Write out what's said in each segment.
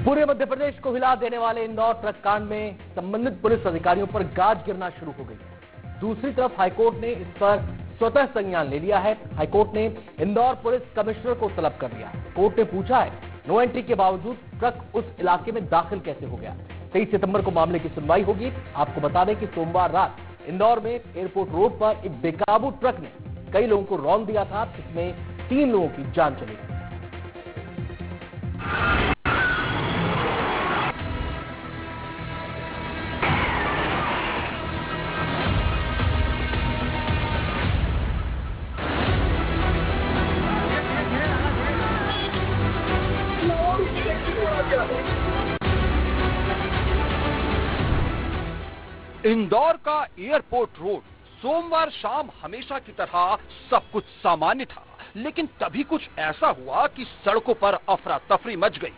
पूरे मध्य प्रदेश को हिला देने वाले इंदौर ट्रक कांड में संबंधित पुलिस अधिकारियों पर गाज गिरना शुरू हो गई है। दूसरी तरफ हाईकोर्ट ने इस पर स्वतः संज्ञान ले लिया है। हाईकोर्ट ने इंदौर पुलिस कमिश्नर को तलब कर लिया है। कोर्ट ने पूछा है, नो एंट्री के बावजूद ट्रक उस इलाके में दाखिल कैसे हो गया। 23 सितंबर को मामले की सुनवाई होगी। आपको बता दें कि सोमवार रात इंदौर में एयरपोर्ट रोड पर एक बेकाबू ट्रक ने कई लोगों को रौंद दिया था, जिसमें 3 लोगों की जान चली गई। इंदौर का एयरपोर्ट रोड सोमवार शाम हमेशा की तरह सब कुछ सामान्य था, लेकिन तभी कुछ ऐसा हुआ कि सड़कों पर अफरा तफरी मच गई।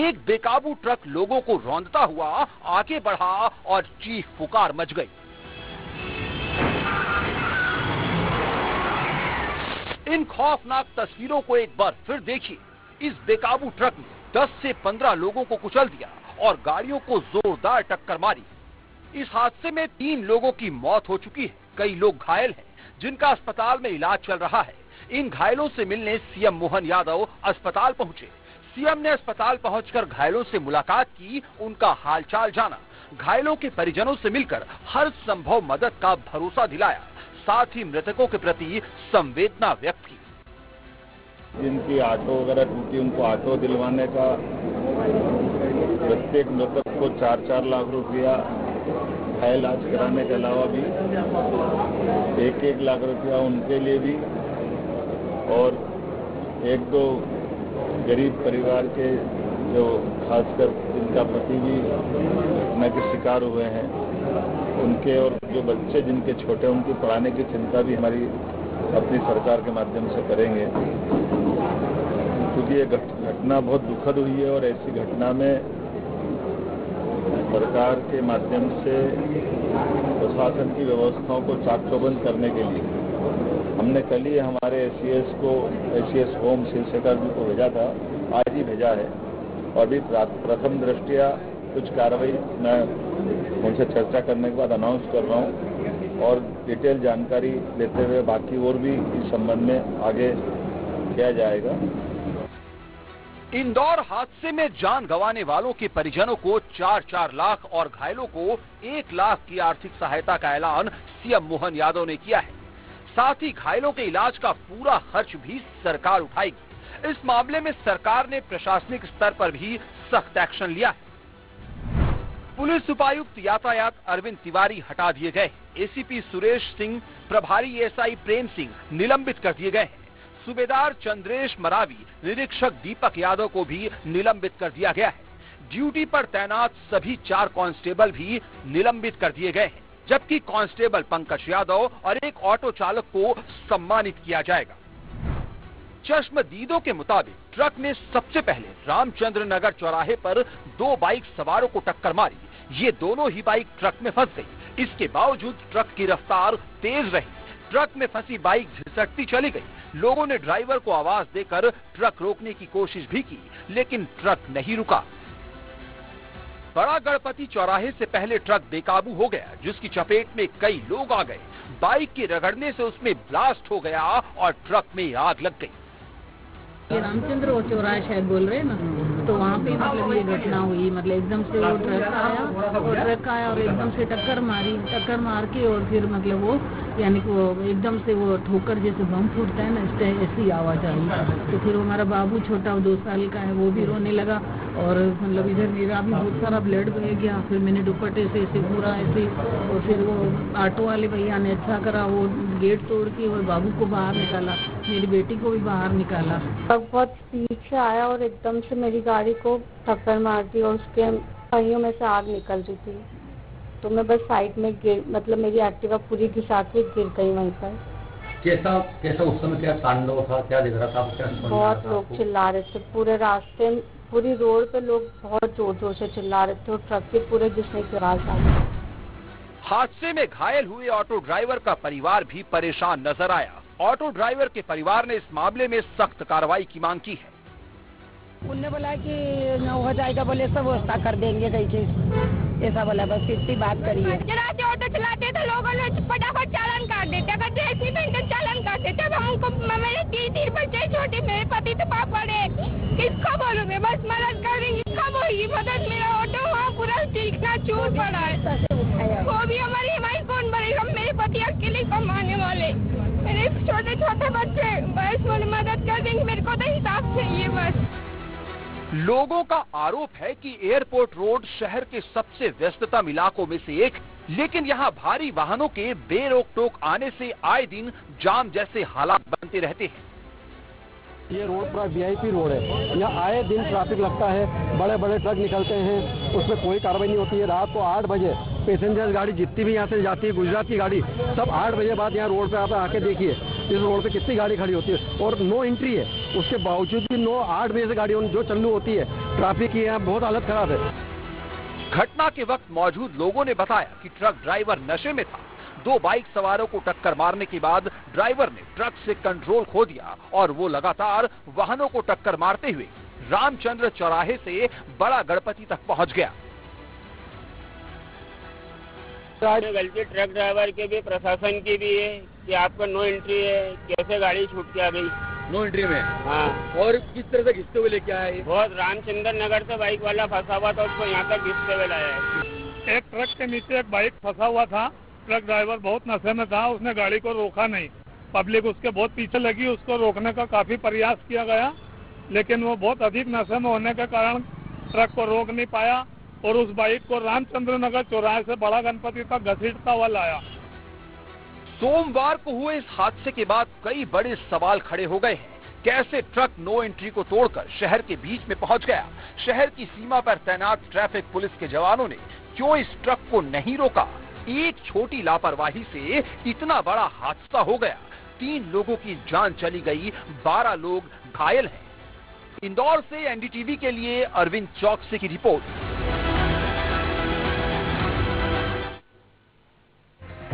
एक बेकाबू ट्रक लोगों को रौंदता हुआ आगे बढ़ा और चीख पुकार मच गई। इन खौफनाक तस्वीरों को एक बार फिर देखिए। इस बेकाबू ट्रक ने 10 से 15 लोगों को कुचल दिया और गाड़ियों को जोरदार टक्कर मारी। इस हादसे में 3 लोगों की मौत हो चुकी है। कई लोग घायल हैं, जिनका अस्पताल में इलाज चल रहा है। इन घायलों से मिलने सीएम मोहन यादव अस्पताल पहुंचे। सीएम ने अस्पताल पहुंचकर घायलों से मुलाकात की, उनका हालचाल जाना, घायलों के परिजनों से मिलकर हर संभव मदद का भरोसा दिलाया, साथ ही मृतकों के प्रति संवेदना व्यक्त की। जिनकी ऑटो वगैरह टूटी, उनको ऑटो दिलवाने का, प्रत्येक मृतक को 4-4 लाख रुपया इलाज कराने के अलावा भी 1-1 लाख रुपया उनके लिए भी, और 1-2 गरीब परिवार के जो खासकर जिनका पति भी घटना के शिकार हुए हैं उनके, और जो बच्चे जिनके छोटे उनकी पढ़ाने की चिंता भी हमारी अपनी सरकार के माध्यम से करेंगे, क्योंकि ये घटना बहुत दुखद हुई है। और ऐसी घटना में सरकार के माध्यम से प्रशासन की व्यवस्थाओं को चाक चौबंद करने के लिए हमने कल ही हमारे एसीएस होम शिवशेखर जी को भेजा था, आज ही भेजा है। और अभी प्रथम दृष्टया कुछ कार्रवाई मैं उनसे चर्चा करने के बाद अनाउंस कर रहा हूँ, और डिटेल जानकारी लेते हुए बाकी और भी इस संबंध में आगे किया जाएगा। इंदौर हादसे में जान गंवाने वालों के परिजनों को 4-4 लाख और घायलों को 1 लाख की आर्थिक सहायता का ऐलान सीएम मोहन यादव ने किया है। साथ ही घायलों के इलाज का पूरा खर्च भी सरकार उठाएगी। इस मामले में सरकार ने प्रशासनिक स्तर पर भी सख्त एक्शन लिया है। पुलिस उपायुक्त यातायात अरविंद तिवारी हटा दिए गए। एसीपी सुरेश सिंह, प्रभारी एसआई प्रेम सिंह निलंबित कर दिए गए हैं। सूबेदार चंद्रेश मरावी, निरीक्षक दीपक यादव को भी निलंबित कर दिया गया है। ड्यूटी पर तैनात सभी 4 कांस्टेबल भी निलंबित कर दिए गए हैं, जबकि कांस्टेबल पंकज यादव और एक ऑटो चालक को सम्मानित किया जाएगा। चश्मदीदों के मुताबिक ट्रक ने सबसे पहले रामचंद्र नगर चौराहे पर 2 बाइक सवारों को टक्कर मारी। ये दोनों ही बाइक ट्रक में फंस गई। इसके बावजूद ट्रक की रफ्तार तेज रही। ट्रक में फंसी बाइक झिसकती चली गई। लोगों ने ड्राइवर को आवाज देकर ट्रक रोकने की कोशिश भी की, लेकिन ट्रक नहीं रुका। बड़ा गणपति चौराहे से पहले ट्रक बेकाबू हो गया, जिसकी चपेट में कई लोग आ गए। बाइक के रगड़ने से उसमें ब्लास्ट हो गया और ट्रक में आग लग गई। ये रामचंद्र और चौराहा शायद बोल रहे हैं ना, तो वहाँ पे मतलब ये घटना हुई। मतलब एकदम से वो ट्रक आया और एकदम से टक्कर मार के, और फिर मतलब वो यानी कि वो एकदम से वो ठोकर जैसे बम फूटता है ना, ऐसी आवाज आई। तो फिर हमारा बाबू छोटा 2 साल का है, वो भी रोने लगा, और मतलब इधर मेरा भी बहुत सारा ब्लड बह गया। फिर मैंने दुपट्टे से ऐसे पूरा ऐसे, और फिर वो ऑटो वाले भैया ने अच्छा करा, वो गेट तोड़ के और बाबू को बाहर निकाला, मेरी बेटी को भी बाहर निकाला। बहुत स्पीड से आया और एकदम से मेरी गाड़ी को टक्कर मार दी, और उसके पहियों में से आग निकल रही थी। तो मैं बस साइड में मतलब मेरी एक्टिवा पूरी घिसा के गिर गई वहीं पर। कैसा उस समय क्या तांडव था, क्या दिख रहा था? बहुत लोग चिल्ला रहे थे, पूरे रास्ते पूरी रोड पे लोग बहुत जोर जोर से चिल्ला रहे थे, और ट्रक के पूरे घिसने की आवाज आ गई। हादसे में घायल हुए ऑटो ड्राइवर का परिवार भी परेशान नजर आया। ऑटो ड्राइवर के परिवार ने इस मामले में सख्त कार्रवाई की मांग की है। उनने बोला कि हो जाएगा, बोले सब व्यवस्था कर देंगे कहीं के, ऐसा बोला, बस इतनी बात करी है। ऑटो चलाते तो लोगों ने फटाफट चालान काट देते, अगर ड्रेस ही पहनते चालान काटते। जब हमको मेरे 3 बच्चे छोटे, मेरे पति तो पापा ने, किसको बोलूं मैं, बस मदद कर रही, किसको बोली मदद। मेरा ऑटो वहाँ पूरा चीखना चूर पड़ा है, वो भी हमारी हमारी कौन बनेगा, मेरे पति अकेले कमाने वाले, मेरे छोटे छोटे बच्चे, बस मुझे मदद कर देंगे, मेरे को तो हिसाब चाहिए बस। लोगों का आरोप है कि एयरपोर्ट रोड शहर के सबसे व्यस्ततम इलाकों में से एक, लेकिन यहाँ भारी वाहनों के बेरोक टोक आने से आए दिन जाम जैसे हालात बनते रहते हैं। ये रोड पूरा वीआईपी रोड है, यहाँ आए दिन ट्रैफिक लगता है, बड़े बड़े ट्रक निकलते हैं, उसमें कोई कार्रवाई नहीं होती है। रात को 8 बजे पैसेंजर गाड़ी जितनी भी यहाँ से जाती है, गुजरात की गाड़ी, सब 8 बजे बाद यहाँ रोड पे आप आके देखिए इस रोड पे कितनी गाड़ी खड़ी होती है, और नो एंट्री है, उसके बावजूद भी 8 बजे से गाड़ी जो चालू होती है। ट्रैफिक की यहाँ बहुत हालत खराब है। घटना के वक्त मौजूद लोगों ने बताया कि ट्रक ड्राइवर नशे में था। 2 बाइक सवारों को टक्कर मारने के बाद ड्राइवर ने ट्रक से कंट्रोल खो दिया और वो लगातार वाहनों को टक्कर मारते हुए रामचंद्र चौराहे से बड़ा गणपति तक पहुंच गया। गलती ट्रक ड्राइवर के भी, प्रशासन की भी है कि आपका नो एंट्री है, कैसे गाड़ी छूट के आ गई नो एंट्री में। हाँ, और किस तरह से घिसते हुए लेके आया है? बहुत रामचंद्र नगर से बाइक वाला फंसा हुआ था, उसको यहाँ तक घिसते हुए लाया है। एक ट्रक के नीचे एक बाइक फंसा हुआ था, ट्रक ड्राइवर बहुत नशे में था, उसने गाड़ी को रोका नहीं, पब्लिक उसके बहुत पीछे लगी, उसको रोकने का काफी प्रयास किया गया, लेकिन वो बहुत अधिक नशे में होने के कारण ट्रक को रोक नहीं पाया और उस बाइक को रामचंद्र नगर चौराहे से बड़ा गणपति तक घसीटता हुआ लाया। सोमवार को हुए इस हादसे के बाद कई बड़े सवाल खड़े हो गए हैं। कैसे ट्रक नो एंट्री को तोड़कर शहर के बीच में पहुंच गया? शहर की सीमा पर तैनात ट्रैफिक पुलिस के जवानों ने क्यों इस ट्रक को नहीं रोका? एक छोटी लापरवाही से इतना बड़ा हादसा हो गया, 3 लोगों की जान चली गई, 12 लोग घायल हैं। इंदौर से एनडीटीवी के लिए अरविंद चौकसी की रिपोर्ट।